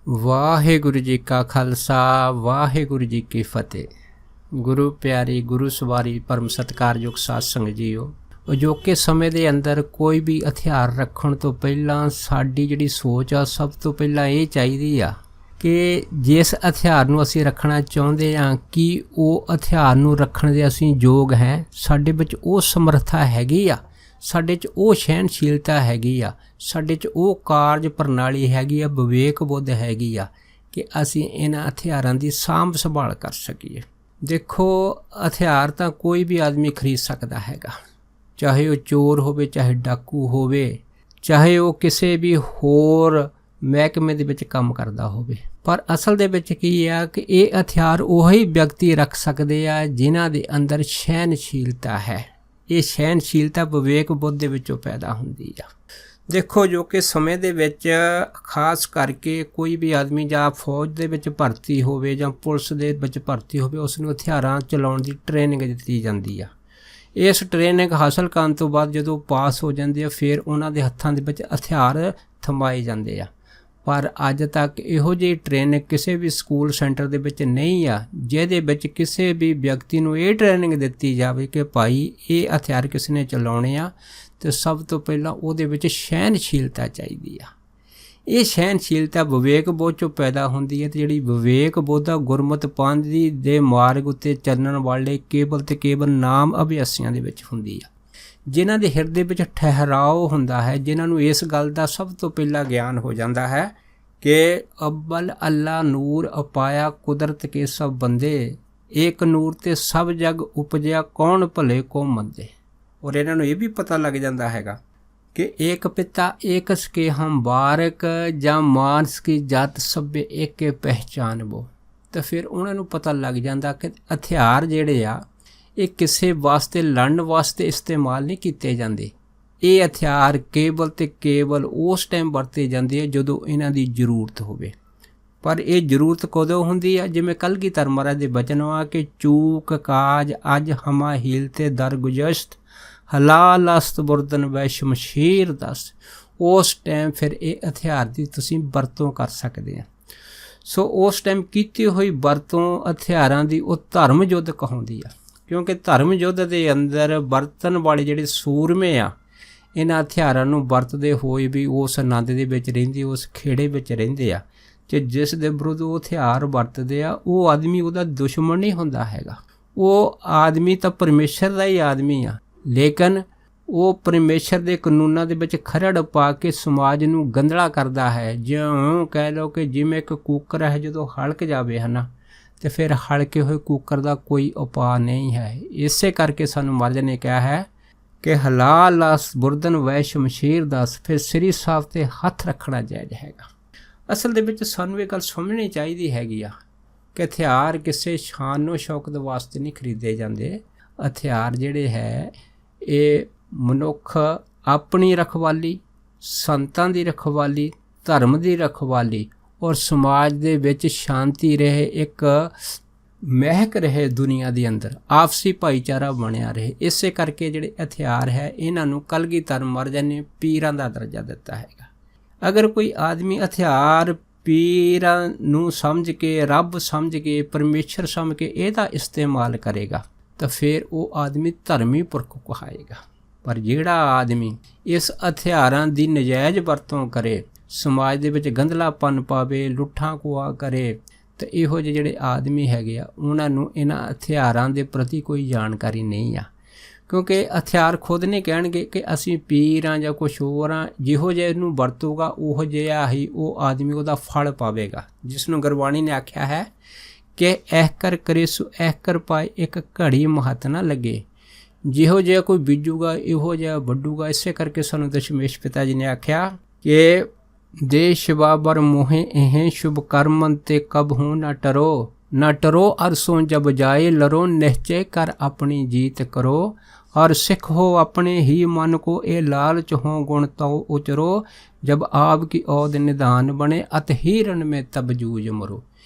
ਵਾਹਿਗੁਰੂ ਜੀ ਕਾ ਖਾਲਸਾ ਵਾਹਿਗੁਰੂ ਜੀ ਕੀ ਫਤਿਹ। ਗੁਰੂ ਪਿਆਰੀ ਗੁਰੂ ਸਵਾਰੀ ਪਰਮ ਸਤਿਕਾਰਯੋਗ ਸਾਧ ਸੰਗਤ ਜੀਓ, ਅਜੋਕੇ ਸਮੇਂ ਦੇ ਅੰਦਰ ਕੋਈ ਵੀ ਹਥਿਆਰ ਰੱਖਣ ਤੋਂ ਪਹਿਲਾਂ ਸਾਡੀ ਜਿਹੜੀ ਸੋਚ ਆ ਸਭ ਤੋਂ ਪਹਿਲਾਂ ਇਹ ਚਾਹੀਦੀ ਆ ਕਿ ਜਿਸ ਹਥਿਆਰ ਨੂੰ ਅਸੀਂ ਰੱਖਣਾ ਚਾਹੁੰਦੇ ਹਾਂ ਕਿ ਉਹ ਹਥਿਆਰ ਨੂੰ ਰੱਖਣ ਦੇ ਅਸੀਂ ਯੋਗ ਹੈ, ਸਾਡੇ ਵਿੱਚ ਉਹ ਸਮਰੱਥਾ ਹੈਗੀ ਆ, ਸਾਡੇ 'ਚ ਉਹ ਸਹਿਣਸ਼ੀਲਤਾ ਹੈਗੀ ਆ, ਸਾਡੇ 'ਚ ਉਹ ਕਾਰਜ ਪ੍ਰਣਾਲੀ ਹੈਗੀ ਆ, ਵਿਵੇਕ ਬੁੱਧ ਹੈਗੀ ਆ ਕਿ ਅਸੀਂ ਇਹਨਾਂ ਹਥਿਆਰਾਂ ਦੀ ਸਾਂਭ ਸੰਭਾਲ ਕਰ ਸਕੀਏ। ਦੇਖੋ, ਹਥਿਆਰ ਤਾਂ ਕੋਈ ਵੀ ਆਦਮੀ ਖਰੀਦ ਸਕਦਾ ਹੈਗਾ, ਚਾਹੇ ਉਹ ਚੋਰ ਹੋਵੇ, ਚਾਹੇ ਡਾਕੂ ਹੋਵੇ, ਚਾਹੇ ਉਹ ਕਿਸੇ ਵੀ ਹੋਰ ਮਹਿਕਮੇ ਦੇ ਵਿੱਚ ਕੰਮ ਕਰਦਾ ਹੋਵੇ। ਪਰ ਅਸਲ ਦੇ ਵਿੱਚ ਕੀ ਆ ਕਿ ਇਹ ਹਥਿਆਰ ਉਹੀ ਵਿਅਕਤੀ ਰੱਖ ਸਕਦੇ ਆ ਜਿਨ੍ਹਾਂ ਦੇ ਅੰਦਰ ਸਹਿਣਸ਼ੀਲਤਾ ਹੈ। ਇਹ ਸਹਿਣਸ਼ੀਲਤਾ ਵਿਵੇਕ ਬੁੱਧ ਦੇ ਵਿੱਚੋਂ ਪੈਦਾ ਹੁੰਦੀ ਆ। ਦੇਖੋ, ਜੋ ਕਿ ਸਮੇਂ ਦੇ ਵਿੱਚ ਖਾਸ ਕਰਕੇ ਕੋਈ ਵੀ ਆਦਮੀ ਜਾਂ ਫੌਜ ਦੇ ਵਿੱਚ ਭਰਤੀ ਹੋਵੇ ਜਾਂ ਪੁਲਿਸ ਦੇ ਵਿੱਚ ਭਰਤੀ ਹੋਵੇ, ਉਸ ਨੂੰ ਹਥਿਆਰਾਂ ਚਲਾਉਣ ਦੀ ਟ੍ਰੇਨਿੰਗ ਦਿੱਤੀ ਜਾਂਦੀ ਆ। ਇਸ ਟ੍ਰੇਨਿੰਗ ਹਾਸਲ ਕਰਨ ਤੋਂ ਬਾਅਦ ਜਦੋਂ ਪਾਸ ਹੋ ਜਾਂਦੇ ਆ, ਫਿਰ ਉਹਨਾਂ ਦੇ ਹੱਥਾਂ ਦੇ ਵਿੱਚ ਹਥਿਆਰ ਥਮਾਏ ਜਾਂਦੇ ਆ। ਪਰ ਅੱਜ ਤੱਕ ਇਹੋ ਜਿਹੀ ਟ੍ਰੇਨਿੰਗ ਕਿਸੇ ਵੀ ਸਕੂਲ ਸੈਂਟਰ ਦੇ ਵਿੱਚ ਨਹੀਂ ਆ ਜਿਹਦੇ ਵਿੱਚ ਕਿਸੇ ਵੀ ਵਿਅਕਤੀ ਨੂੰ ਇਹ ਟ੍ਰੇਨਿੰਗ ਦਿੱਤੀ ਜਾਵੇ ਕਿ ਭਾਈ ਇਹ ਹਥਿਆਰ ਕਿਸ ਨੇ ਚਲਾਉਣੇ ਆ, ਅਤੇ ਸਭ ਤੋਂ ਪਹਿਲਾਂ ਉਹਦੇ ਵਿੱਚ ਸਹਿਣਸ਼ੀਲਤਾ ਚਾਹੀਦੀ ਆ। ਇਹ ਸਹਿਣਸ਼ੀਲਤਾ ਵਿਵੇਕ ਬੋਧ 'ਚੋਂ ਪੈਦਾ ਹੁੰਦੀ ਹੈ, ਅਤੇ ਜਿਹੜੀ ਵਿਵੇਕ ਬੋਧ ਆ ਗੁਰਮਤਿ ਪੰਥ ਦੇ ਮਾਰਗ ਉੱਤੇ ਚੱਲਣ ਵਾਲੇ ਕੇਵਲ ਅਤੇ ਕੇਵਲ ਨਾਮ ਅਭਿਆਸੀਆਂ ਦੇ ਵਿੱਚ ਹੁੰਦੀ ਆ, ਜਿਨ੍ਹਾਂ ਦੇ ਹਿਰਦੇ ਵਿੱਚ ਠਹਿਰਾਓ ਹੁੰਦਾ ਹੈ, ਜਿਨ੍ਹਾਂ ਨੂੰ ਇਸ ਗੱਲ ਦਾ ਸਭ ਤੋਂ ਪਹਿਲਾਂ ਗਿਆਨ ਹੋ ਜਾਂਦਾ ਹੈ ਕਿ ਅੱਬਲ ਅੱਲਾ ਨੂਰ ਅਪਾਇਆ ਕੁਦਰਤ ਕੇ ਸਭ ਬੰਦੇ, ਏਕ ਨੂਰ ਤੇ ਸਭ ਜਗ ਉਪਜਿਆ ਕੌਣ ਭਲੇ ਕੋ ਮੰਦੇ। ਔਰ ਇਹਨਾਂ ਨੂੰ ਇਹ ਵੀ ਪਤਾ ਲੱਗ ਜਾਂਦਾ ਹੈਗਾ ਕਿ ਏਕ ਪਿਤਾ ਏਕਸ ਕੇ ਹਮ ਬਾਰਕ ਜਾਂ ਮਾਨਸ ਕੀ ਜਾਤ ਸਭੇ ਏਕੇ ਪਹਿਚਾਨਬੋ। ਤਾਂ ਫਿਰ ਉਹਨਾਂ ਨੂੰ ਪਤਾ ਲੱਗ ਜਾਂਦਾ ਕਿ ਹਥਿਆਰ ਜਿਹੜੇ ਆ ਇਹ ਕਿਸੇ ਵਾਸਤੇ ਲੜਨ ਵਾਸਤੇ ਇਸਤੇਮਾਲ ਨਹੀਂ ਕੀਤੇ ਜਾਂਦੇ। ਇਹ ਹਥਿਆਰ ਕੇਵਲ ਅਤੇ ਕੇਵਲ ਉਸ ਟਾਈਮ ਵਰਤੇ ਜਾਂਦੇ ਆ ਜਦੋਂ ਇਹਨਾਂ ਦੀ ਜ਼ਰੂਰਤ ਹੋਵੇ। ਪਰ ਇਹ ਜ਼ਰੂਰਤ ਕਦੋਂ ਹੁੰਦੀ ਆ? ਜਿਵੇਂ ਕਲਗੀਧਰ ਮਹਾਰਾਜ ਦੇ ਬਚਨ ਆ ਕਿ ਚੂਕ ਕਾਜ ਅੱਜ ਹਮਾ ਹੀਲ ਤੇ ਦਰ ਗੁਜਸ਼ਤ ਹਲਾਲ ਅਸਤ ਬੁਰਦਨ ਵੈ ਸ਼ਮਸ਼ੀਰ ਦਸ। ਉਸ ਟਾਈਮ ਫਿਰ ਇਹ ਹਥਿਆਰ ਦੀ ਤੁਸੀਂ ਵਰਤੋਂ ਕਰ ਸਕਦੇ ਆ। ਸੋ ਉਸ ਟਾਈਮ ਕੀਤੀ ਹੋਈ ਵਰਤੋਂ ਹਥਿਆਰਾਂ ਦੀ ਉਹ ਧਰਮ ਯੁੱਧ ਕਹਾਉਂਦੀ ਆ, ਕਿਉਂਕਿ ਧਰਮ ਯੁੱਧ ਦੇ ਅੰਦਰ ਵਰਤਣ ਵਾਲੇ ਜਿਹੜੇ ਸੂਰਮੇ ਆ ਇਹਨਾਂ ਹਥਿਆਰਾਂ ਨੂੰ ਵਰਤਦੇ ਹੋਏ ਵੀ ਉਸ ਆਨੰਦ ਦੇ ਵਿੱਚ ਰਹਿੰਦੇ, ਉਸ ਖੇੜੇ ਵਿੱਚ ਰਹਿੰਦੇ ਆ। ਅਤੇ ਜਿਸ ਦੇ ਵਿਰੁੱਧ ਉਹ ਹਥਿਆਰ ਵਰਤਦੇ ਆ ਉਹ ਆਦਮੀ ਉਹਦਾ ਦੁਸ਼ਮਣ ਨਹੀਂ ਹੁੰਦਾ ਹੈਗਾ। ਉਹ ਆਦਮੀ ਤਾਂ ਪਰਮੇਸ਼ਰ ਦਾ ਹੀ ਆਦਮੀ ਆ, ਲੇਕਿਨ ਉਹ ਪਰਮੇਸ਼ਰ ਦੇ ਕਾਨੂੰਨਾਂ ਦੇ ਵਿੱਚ ਖਰੜ ਪਾ ਕੇ ਸਮਾਜ ਨੂੰ ਗੰਧਲਾ ਕਰਦਾ ਹੈ। ਜਿਉਂ ਕਹਿ ਲਓ ਕਿ ਜਿਵੇਂ ਇੱਕ ਕੂਕਰ ਹੈ, ਜਦੋਂ ਹਲਕ ਜਾਵੇ ਹੈ ਨਾ, ਅਤੇ ਫਿਰ ਹਲਕੇ ਹੋਏ ਕੂਕਰ ਦਾ ਕੋਈ ਉਪਾਅ ਨਹੀਂ ਹੈ। ਇਸੇ ਕਰਕੇ ਸਾਨੂੰ ਮਹਾਰਾਜ ਨੇ ਕਿਹਾ ਹੈ ਕਿ ਹਲਾਲ ਅਸ ਬੁਰਦਨ ਵੈ ਸ਼ਮਸ਼ੀਰ ਦਸ, ਫਿਰ ਸ੍ਰੀ ਸਾਹਿਬ 'ਤੇ ਹੱਥ ਰੱਖਣਾ ਜਾਇਜ਼ ਹੈਗਾ। ਅਸਲ ਦੇ ਵਿੱਚ ਸਾਨੂੰ ਇਹ ਗੱਲ ਸਮਝਣੀ ਚਾਹੀਦੀ ਹੈਗੀ ਆ ਕਿ ਹਥਿਆਰ ਕਿਸੇ ਸ਼ਾਨੋ ਸ਼ੌਕਤ ਵਾਸਤੇ ਨਹੀਂ ਖਰੀਦੇ ਜਾਂਦੇ। ਹਥਿਆਰ ਜਿਹੜੇ ਹੈ ਇਹ ਮਨੁੱਖ ਆਪਣੀ ਰਖਵਾਲੀ, ਸੰਤਾਂ ਦੀ ਰਖਵਾਲੀ, ਧਰਮ ਦੀ ਰਖਵਾਲੀ ਔਰ ਸਮਾਜ ਦੇ ਵਿੱਚ ਸ਼ਾਂਤੀ ਰਹੇ, ਇੱਕ ਮਹਿਕ ਰਹੇ ਦੁਨੀਆ ਦੇ ਅੰਦਰ, ਆਪਸੀ ਭਾਈਚਾਰਾ ਬਣਿਆ ਰਹੇ। ਇਸੇ ਕਰਕੇ ਜਿਹੜੇ ਹਥਿਆਰ ਹੈ ਇਹਨਾਂ ਨੂੰ ਕਲਗੀਧਰ ਮਹਾਰਾਜ ਨੇ ਪੀਰਾਂ ਦਾ ਦਰਜਾ ਦਿੱਤਾ ਹੈਗਾ। ਅਗਰ ਕੋਈ ਆਦਮੀ ਹਥਿਆਰ ਪੀਰਾਂ ਨੂੰ ਸਮਝ ਕੇ, ਰੱਬ ਸਮਝ ਕੇ, ਪਰਮੇਸ਼ਰ ਸਮਝ ਕੇ ਇਹਦਾ ਇਸਤੇਮਾਲ ਕਰੇਗਾ ਤਾਂ ਫਿਰ ਉਹ ਆਦਮੀ ਧਰਮੀ ਪੁਰਖ ਕਹਾਏਗਾ। ਪਰ ਜਿਹੜਾ ਆਦਮੀ ਇਸ ਹਥਿਆਰਾਂ ਦੀ ਨਜਾਇਜ਼ ਵਰਤੋਂ ਕਰੇ, ਸਮਾਜ ਦੇ ਵਿੱਚ ਗੰਧਲਾਪਨ ਪਾਵੇ, ਲੁੱਟਾਂ ਖੋਹਾਂ ਕਰੇ, ਤਾਂ ਇਹੋ ਜਿਹੇ ਜਿਹੜੇ ਆਦਮੀ ਹੈਗੇ ਆ ਉਹਨਾਂ ਨੂੰ ਇਹਨਾਂ ਹਥਿਆਰਾਂ ਦੇ ਪ੍ਰਤੀ ਕੋਈ ਜਾਣਕਾਰੀ ਨਹੀਂ ਆ। ਕਿਉਂਕਿ ਹਥਿਆਰ ਖੁਦ ਨਹੀਂ ਕਹਿਣਗੇ ਕਿ ਅਸੀਂ ਪੀਰ ਹਾਂ ਜਾਂ ਕੁਛ ਹੋਰ ਹਾਂ। ਜਿਹੋ ਜਿਹਾ ਇਹਨੂੰ ਵਰਤੂਗਾ ਉਹੋ ਜਿਹਾ ਹੀ ਉਹ ਆਦਮੀ ਉਹਦਾ ਫਲ ਪਾਵੇਗਾ, ਜਿਸ ਨੂੰ ਗੁਰਬਾਣੀ ਨੇ ਆਖਿਆ ਹੈ ਕਿ ਐਹ ਕਰ ਕਰੇ ਸੋ ਐਹ ਕਰ ਪਾਏ, ਇੱਕ ਘੜੀ ਮਹੱਤ ਨਾ ਲੱਗੇ। ਜਿਹੋ ਜਿਹਾ ਕੋਈ ਬੀਜੂਗਾ ਇਹੋ ਜਿਹਾ ਵੱਢੂਗਾ। ਇਸੇ ਕਰਕੇ ਸਾਨੂੰ ਦਸ਼ਮੇਸ਼ ਪਿਤਾ ਜੀ ਨੇ ਆਖਿਆ ਕਿ ਦੇਸ਼ ਬਾਬਰ ਮੋਹੇ ਇਹ ਸ਼ੁਭ ਕਰਮਨ ਤੇ ਕਬ ਹੋ ਨਾ ਟਰੋ, ਨਾ ਟਰੋ ਅਰਸੋਂ ਜਬ ਜਾਏ ਲਰੋ, ਨਿਸ਼ਚੈ ਕਰ ਆਪਣੀ ਜੀਤ ਕਰੋ। और सिख हो अपने ही मन को ए लालच हो गुण तो उचरो, जब आपकी औद निदान बने अत हीरन में तब जूझ मरो।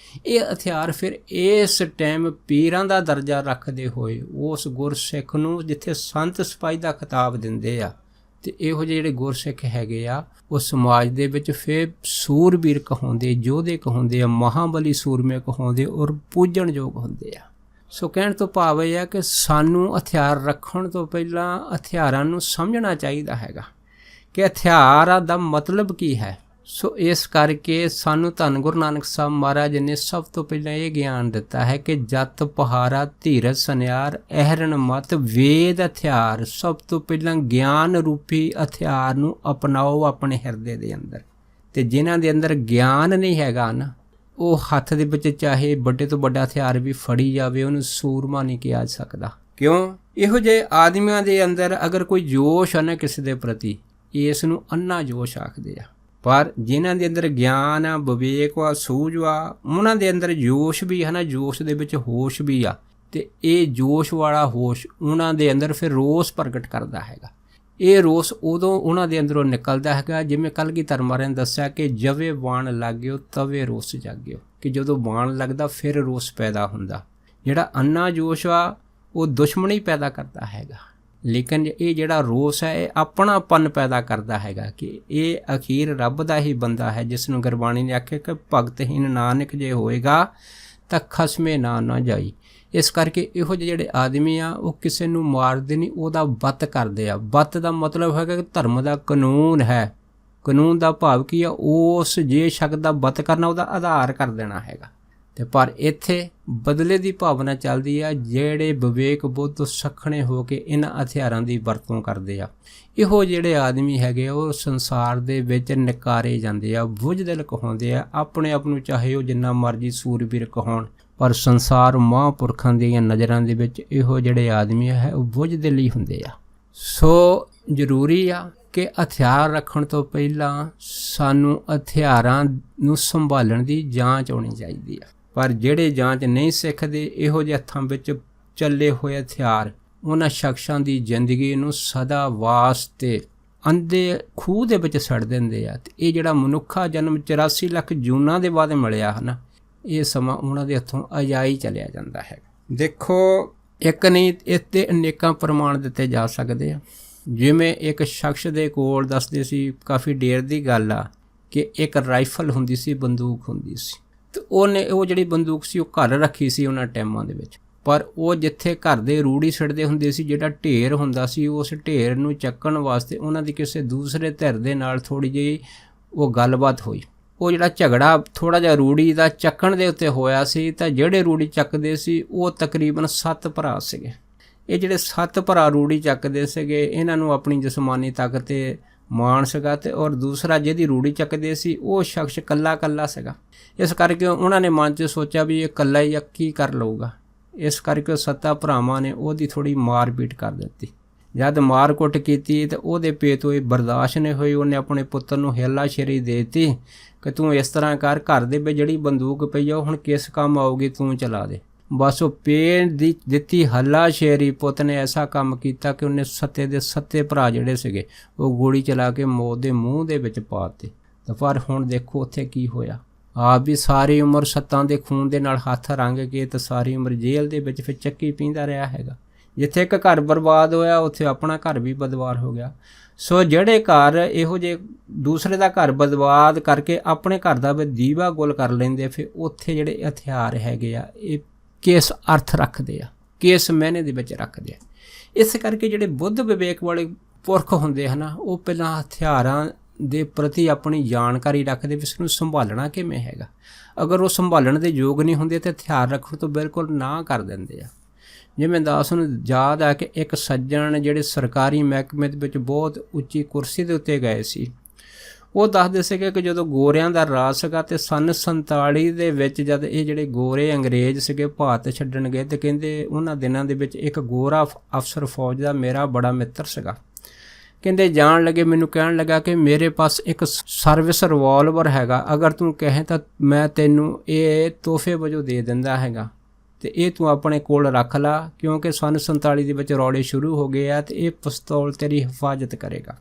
ਇਹ ਹਥਿਆਰ ਫਿਰ ਇਸ ਟਾਈਮ ਪੀਰਾਂ ਦਾ ਦਰਜਾ ਰੱਖਦੇ ਹੋਏ ਉਸ ਗੁਰਸਿੱਖ ਨੂੰ, ਜਿੱਥੇ ਸੰਤ ਸਿਪਾਹੀ ਦਾ ਖਿਤਾਬ ਦਿੰਦੇ ਆ, ਤੇ ਇਹੋ ਜਿਹੇ ਜਿਹੜੇ ਗੁਰਸਿੱਖ ਹੈਗੇ ਆ ਉਹ ਸਮਾਜ ਦੇ ਵਿੱਚ ਫਿਰ ਸੂਰਬੀਰ ਕਹਾਉਂਦੇ, ਯੋਧੇ ਕਹਾਉਂਦੇ ਆ, ਮਹਾਬਲੀ ਸੂਰਮੇ ਕਹਾਉਂਦੇ ਔਰ ਪੂਜਣਯੋਗ ਹੁੰਦੇ ਆ। ਸੋ ਕਹਿਣ ਤੋਂ ਭਾਵ ਇਹ ਆ ਕਿ ਸਾਨੂੰ ਹਥਿਆਰ ਰੱਖਣ ਤੋਂ ਪਹਿਲਾਂ ਹਥਿਆਰਾਂ ਨੂੰ ਸਮਝਣਾ ਚਾਹੀਦਾ ਹੈਗਾ ਕਿ ਹਥਿਆਰਾਂ ਦਾ ਮਤਲਬ ਕੀ ਹੈ। ਸੋ ਇਸ ਕਰਕੇ ਸਾਨੂੰ ਧੰਨ ਗੁਰੂ ਨਾਨਕ ਸਾਹਿਬ ਮਹਾਰਾਜ ਨੇ ਸਭ ਤੋਂ ਪਹਿਲਾਂ ਇਹ ਗਿਆਨ ਦਿੱਤਾ ਹੈ ਕਿ ਜਤ ਪਹਾਰਾ ਧੀਰਜ ਸੁਨਿਆਰ ਅਹਰਨ ਮਤ ਵੇਦ ਹਥਿਆਰ। ਸਭ ਤੋਂ ਪਹਿਲਾਂ ਗਿਆਨ ਰੂਪੀ ਹਥਿਆਰ ਨੂੰ ਅਪਣਾਓ ਆਪਣੇ ਹਿਰਦੇ ਦੇ ਅੰਦਰ, ਤੇ ਜਿਨ੍ਹਾਂ ਦੇ ਅੰਦਰ ਗਿਆਨ ਨਹੀਂ ਹੈਗਾ ਨਾ, ਉਹ ਹੱਥ ਦੇ ਵਿੱਚ ਚਾਹੇ ਵੱਡੇ ਤੋਂ ਵੱਡਾ ਹਥਿਆਰ ਵੀ ਫੜੀ ਜਾਵੇ, ਉਹਨੂੰ ਸੂਰਮਾ ਨਹੀਂ ਕਿਹਾ ਜਾ ਸਕਦਾ। ਕਿਉਂ? ਇਹੋ ਜਿਹੇ ਆਦਮੀਆਂ ਦੇ ਅੰਦਰ ਅਗਰ ਕੋਈ ਜੋਸ਼ ਹੈ ਨਾ ਕਿਸੇ ਦੇ ਪ੍ਰਤੀ, ਇਸ ਨੂੰ ਅੰਨਾ ਜੋਸ਼ ਆਖਦੇ ਆ। ਪਰ ਜਿਨ੍ਹਾਂ ਦੇ ਅੰਦਰ ਗਿਆਨ ਆ, ਵਿਵੇਕ ਆ, ਸੂਝ ਆ, ਉਹਨਾਂ ਦੇ ਅੰਦਰ ਜੋਸ਼ ਵੀ ਹੈ ਨਾ, ਜੋਸ਼ ਦੇ ਵਿੱਚ ਹੋਸ਼ ਵੀ ਆ। ਤੇ ਇਹ ਜੋਸ਼ ਵਾਲਾ ਹੋਸ਼ ਉਹਨਾਂ ਦੇ ਅੰਦਰ ਫਿਰ ਰੋਸ ਪ੍ਰਗਟ ਕਰਦਾ ਹੈਗਾ। ਇਹ ਰੋਸ ਉਦੋਂ ਉਹਨਾਂ ਦੇ ਅੰਦਰੋਂ ਨਿਕਲਦਾ ਹੈਗਾ ਜਿਵੇਂ ਕਲਗੀਧਰ ਮਹਾਰਾਜ ਨੇ ਦੱਸਿਆ ਕਿ ਜਵੇ ਬਾਣ ਲੱਗਿਓ ਤਵੇ ਰੋਸ ਜਾਗਿਓ, ਕਿ ਜਦੋਂ ਬਾਣ ਲੱਗਦਾ ਫਿਰ ਰੋਸ ਪੈਦਾ ਹੁੰਦਾ। ਜਿਹੜਾ ਅੰਨਾ ਜੋਸ਼ ਆ ਉਹ ਦੁਸ਼ਮਣੀ ਪੈਦਾ ਕਰਦਾ ਹੈਗਾ, ਲੇਕਿਨ ਇਹ ਜਿਹੜਾ ਰੋਸ ਹੈ ਇਹ ਆਪਣਾਪਨ ਪੈਦਾ ਕਰਦਾ ਹੈਗਾ ਕਿ ਇਹ ਅਖੀਰ ਰੱਬ ਦਾ ਹੀ ਬੰਦਾ ਹੈ, ਜਿਸ ਨੂੰ ਗੁਰਬਾਣੀ ਨੇ ਆਖਿਆ ਕਿ ਭਗਤਹੀਨ ਨਾਨਕ ਜੇ ਹੋਏਗਾ ਤਾਂ ਖਸਮੇ ਨਾ ਜਾਈ। ਇਸ ਕਰਕੇ ਇਹੋ ਜਿਹੇ ਜਿਹੜੇ ਆਦਮੀ ਆ ਉਹ ਕਿਸੇ ਨੂੰ ਮਾਰਦੇ ਨਹੀਂ, ਉਹਦਾ ਵੱਤ ਕਰਦੇ ਆ। ਵੱਤ ਦਾ ਮਤਲਬ ਹੈਗਾ ਕਿ ਧਰਮ ਦਾ ਕਾਨੂੰਨ ਹੈ। ਕਾਨੂੰਨ ਦਾ ਭਾਵ ਕੀ ਆ? ਉਸ ਜੇ ਸ਼ਕਤ ਦਾ ਵੱਤ ਕਰਨਾ ਉਹਦਾ ਆਧਾਰ ਕਰ ਦੇਣਾ ਹੈਗਾ। ਤੇ ਪਰ ਇੱਥੇ ਬਦਲੇ ਦੀ ਭਾਵਨਾ ਚੱਲਦੀ ਆ। ਜਿਹੜੇ ਵਿਵੇਕ ਬੁੱਧ ਤੋਂ ਸੱਖਣੇ ਹੋ ਕੇ ਇਹਨਾਂ ਹਥਿਆਰਾਂ ਦੀ ਵਰਤੋਂ ਕਰਦੇ ਆ, ਇਹੋ ਜਿਹੜੇ ਆਦਮੀ ਹੈਗੇ ਉਹ ਸੰਸਾਰ ਦੇ ਵਿੱਚ ਨਕਾਰੇ ਜਾਂਦੇ ਆ, ਬੁਝਦਿਲ ਕਹਾਉਂਦੇ ਆ ਆਪਣੇ ਆਪ ਨੂੰ, ਚਾਹੇ ਉਹ ਜਿੰਨਾ ਮਰਜ਼ੀ ਸੂਰਬੀਰ ਕਹਾਉਣ, ਪਰ ਸੰਸਾਰ ਮਹਾਂਪੁਰਖਾਂ ਦੀਆਂ ਨਜ਼ਰਾਂ ਦੇ ਵਿੱਚ ਇਹੋ ਜਿਹੜੇ ਆਦਮੀ ਹੈ ਉਹ ਬੁਝਦਿਲ ਹੀ ਹੁੰਦੇ ਆ। ਸੋ ਜ਼ਰੂਰੀ ਆ ਕਿ ਹਥਿਆਰ ਰੱਖਣ ਤੋਂ ਪਹਿਲਾਂ ਸਾਨੂੰ ਹਥਿਆਰਾਂ ਨੂੰ ਸੰਭਾਲਣ ਦੀ ਜਾਂਚ ਹੋਣੀ ਚਾਹੀਦੀ ਆ। ਪਰ ਜਿਹੜੇ ਜਾਂਚ ਨਹੀਂ ਸਿੱਖਦੇ, ਇਹੋ ਜਿਹੇ ਹੱਥਾਂ ਵਿੱਚ ਚੱਲੇ ਹੋਏ ਹਥਿਆਰ ਉਹਨਾਂ ਸ਼ਖਸਾਂ ਦੀ ਜ਼ਿੰਦਗੀ ਨੂੰ ਸਦਾ ਵਾਸਤੇ ਅੰਧੇ ਖੂਹ ਦੇ ਵਿੱਚ ਸੜ ਦਿੰਦੇ ਆ। ਤੇ ਇਹ ਜਿਹੜਾ ਮਨੁੱਖਾ ਜਨਮ 84 ਲੱਖ ਜੂਨਾਂ ਦੇ ਬਾਅਦ ਮਿਲਿਆ ਹੈ ਨਾ, ਇਹ ਸਮਾਂ ਉਹਨਾਂ ਦੇ ਹੱਥੋਂ ਅਜਾਈ ਚਲਿਆ ਜਾਂਦਾ ਹੈ। ਦੇਖੋ, ਇੱਕ ਨਹੀਂ ਇਸ 'ਤੇ ਅਨੇਕਾਂ ਪ੍ਰਮਾਣ ਦਿੱਤੇ ਜਾ ਸਕਦੇ ਆ। ਜਿਵੇਂ ਇੱਕ ਸ਼ਖਸ ਦੇ ਕੋਲ ਦੱਸਦੇ ਸੀ, ਕਾਫੀ ਦੇਰ ਦੀ ਗੱਲ ਆ, ਕਿ ਇੱਕ ਰਾਈਫਲ ਹੁੰਦੀ ਸੀ, ਬੰਦੂਕ ਹੁੰਦੀ ਸੀ, ਤੇ ਉਹਨੇ ਉਹ ਜਿਹੜੀ ਬੰਦੂਕ ਸੀ ਉਹ ਘਰ ਰੱਖੀ ਸੀ ਉਹਨਾਂ ਟਾਈਮਾਂ ਦੇ ਵਿੱਚ। ਪਰ ਉਹ ਜਿੱਥੇ ਘਰ ਦੇ ਰੂੜੀ ਸਿੱਟਦੇ ਹੁੰਦੇ ਸੀ, ਜਿਹੜਾ ਢੇਰ ਹੁੰਦਾ ਸੀ, ਉਸ ਢੇਰ ਨੂੰ ਚੱਕਣ ਵਾਸਤੇ ਉਹਨਾਂ ਦੀ ਕਿਸੇ ਦੂਸਰੇ ਧਿਰ ਦੇ ਨਾਲ ਥੋੜ੍ਹੀ ਜਿਹੀ ਉਹ ਗੱਲਬਾਤ ਹੋਈ। ਉਹ ਜਿਹੜਾ ਝਗੜਾ ਥੋੜ੍ਹਾ ਜਿਹਾ ਰੂੜੀ ਦਾ ਚੱਕਣ ਦੇ ਉੱਤੇ ਹੋਇਆ ਸੀ, ਤਾਂ ਜਿਹੜੇ ਰੂੜੀ ਚੱਕਦੇ ਸੀ ਉਹ ਤਕਰੀਬਨ 7 ਭਰਾ ਸੀਗੇ। ਇਹ ਜਿਹੜੇ 7 ਭਰਾ ਰੂੜੀ ਚੱਕਦੇ ਸੀਗੇ, ਇਹਨਾਂ ਨੂੰ ਆਪਣੀ ਜਿਸਮਾਨੀ ਤਾਕਤ 'ਤੇ ਮਾਣ ਸੀਗਾ, ਤੇ ਔਰ ਦੂਸਰਾ ਜਿਹਦੀ ਰੂੜੀ ਚੱਕਦੇ ਸੀ ਉਹ ਸ਼ਖਸ ਇਕੱਲਾ ਸੀਗਾ। ਇਸ ਕਰਕੇ ਉਹਨਾਂ ਨੇ ਮਨ 'ਚ ਸੋਚਿਆ ਵੀ ਇਹ ਇਕੱਲਾ ਹੀ ਕੀ ਕਰ ਲਊਗਾ। ਇਸ ਕਰਕੇ 7 ਭਰਾਵਾਂ ਨੇ ਉਹਦੀ ਥੋੜ੍ਹੀ ਮਾਰ ਪੀਟ ਕਰ ਦਿੱਤੀ। ਜਦ ਮਾਰ ਕੁੱਟ ਕੀਤੀ ਤਾਂ ਉਹਦੇ ਪੇਟ ਹੋਈ ਬਰਦਾਸ਼ਤ ਨਹੀਂ ਹੋਈ, ਉਹਨੇ ਆਪਣੇ ਪੁੱਤਰ ਨੂੰ ਹੇਲਾਸ਼ੇਰੀ ਦੇ ਦਿੱਤੀ ਕਿ ਤੂੰ ਇਸ ਤਰ੍ਹਾਂ ਕਰ, ਘਰ ਦੇ ਵਿੱਚ ਜਿਹੜੀ ਬੰਦੂਕ ਪਈ ਆ ਹੁਣ ਕਿਸ ਕੰਮ ਆਊਗੀ, ਤੂੰ ਚਲਾ ਦੇ। ਬਸ ਉਹ ਪੇਟ ਦੀ ਦਿੱਤੀ ਹੱਲਾਸ਼ੇਰੀ, ਪੁੱਤ ਨੇ ਐਸਾ ਕੰਮ ਕੀਤਾ ਕਿ ਉਹਨੇ 7 ਦੇ 7 ਭਰਾ ਜਿਹੜੇ ਸੀਗੇ ਉਹ ਗੋਲੀ ਚਲਾ ਕੇ ਮੌਤ ਦੇ ਮੂੰਹ ਦੇ ਵਿੱਚ ਪਾ ਦਿੱਤੇ। ਤਾਂ ਪਰ ਹੁਣ ਦੇਖੋ ਉੱਥੇ ਕੀ ਹੋਇਆ। ਆਪ ਵੀ ਸਾਰੀ ਉਮਰ 7 ਦੇ ਖੂਨ ਦੇ ਨਾਲ ਹੱਥ ਰੰਗ ਕੇ ਤੇ ਸਾਰੀ ਉਮਰ ਜੇਲ੍ਹ ਦੇ ਵਿੱਚ ਫਿਰ ਚੱਕੀ ਪੀਂਦਾ ਰਿਹਾ ਹੈਗਾ। ਜਿੱਥੇ ਇੱਕ ਘਰ ਬਰਬਾਦ ਹੋਇਆ ਉੱਥੇ ਆਪਣਾ ਘਰ ਵੀ ਬਦਵਾਰ ਹੋ ਗਿਆ। ਸੋ ਜਿਹੜੇ ਘਰ ਇਹੋ ਜਿਹੇ ਦੂਸਰੇ ਦਾ ਘਰ ਬਰਬਾਦ ਕਰਕੇ ਆਪਣੇ ਘਰ ਦਾ ਵੀ ਦੀਵਾ ਗੁੱਲ ਕਰ ਲੈਂਦੇ, ਫਿਰ ਉੱਥੇ ਜਿਹੜੇ ਹਥਿਆਰ ਹੈਗੇ ਆ ਇਹ ਕਿਸ ਅਰਥ ਰੱਖਦੇ ਆ, ਕਿਸ ਮਾਇਨੇ ਦੇ ਵਿੱਚ ਰੱਖਦੇ ਆ। ਇਸ ਕਰਕੇ ਜਿਹੜੇ ਬੁੱਧ ਵਿਵੇਕ ਵਾਲੇ ਪੁਰਖ ਹੁੰਦੇ ਹਨ, ਉਹ ਪਹਿਲਾਂ ਹਥਿਆਰਾਂ ਦੇ ਪ੍ਰਤੀ ਆਪਣੀ ਜਾਣਕਾਰੀ ਰੱਖਦੇ ਵੀ ਇਸ ਨੂੰ ਸੰਭਾਲਣਾ ਕਿਵੇਂ ਹੈਗਾ। ਅਗਰ ਉਹ ਸੰਭਾਲਣ ਦੇ ਯੋਗ ਨਹੀਂ ਹੁੰਦੇ ਤਾਂ ਹਥਿਆਰ ਰੱਖਣ ਤੋਂ ਬਿਲਕੁਲ ਨਾ ਕਰ ਦਿੰਦੇ ਆ। ਜਿਵੇਂ ਦਾਸ ਨੂੰ ਯਾਦ ਆ ਕਿ ਇੱਕ ਸੱਜਣ ਜਿਹੜੇ ਸਰਕਾਰੀ ਮਹਿਕਮੇ ਦੇ ਵਿੱਚ ਬਹੁਤ ਉੱਚੀ ਕੁਰਸੀ ਦੇ ਉੱਤੇ ਗਏ ਸੀ, ਉਹ ਦੱਸਦੇ ਸੀਗੇ ਕਿ ਜਦੋਂ ਗੋਰਿਆਂ ਦਾ ਰਾਜ ਸੀਗਾ ਤੇ ਸੰਨ 47 ਦੇ ਵਿੱਚ ਜਦ ਇਹ ਜਿਹੜੇ ਗੋਰੇ ਅੰਗਰੇਜ਼ ਸੀਗੇ ਭਾਰਤ ਛੱਡਣ ਗਏ, ਤੇ ਕਹਿੰਦੇ ਉਹਨਾਂ ਦਿਨਾਂ ਦੇ ਵਿੱਚ ਇੱਕ ਗੋਰਾ ਅਫਸਰ ਫੌਜ ਦਾ ਮੇਰਾ ਬੜਾ ਮਿੱਤਰ ਸੀਗਾ। ਕਹਿੰਦੇ ਜਾਣ ਲੱਗੇ ਮੈਨੂੰ ਕਹਿਣ ਲੱਗਾ ਕਿ ਮੇਰੇ ਪਾਸ ਇੱਕ ਸਰਵਿਸ ਰਿਵਾਲਵਰ ਹੈਗਾ, ਅਗਰ ਤੂੰ ਕਹੇ ਤਾਂ ਮੈਂ ਤੈਨੂੰ ਇਹ ਤੋਹਫੇ ਵਜੋਂ ਦੇ ਦਿੰਦਾ ਹੈਗਾ, ਤੇ ਇਹ ਤੂੰ ਆਪਣੇ ਕੋਲ ਰੱਖ ਲਾ, ਕਿਉਂਕਿ ਸੰਨ 47 ਦੇ ਵਿੱਚ ਰੌਲੇ ਸ਼ੁਰੂ ਹੋ ਗਏ ਆ, ਤੇ ਇਹ ਪਿਸਤੌਲ ਤੇਰੀ ਹਿਫਾਜ਼ਤ ਕਰੇਗਾ।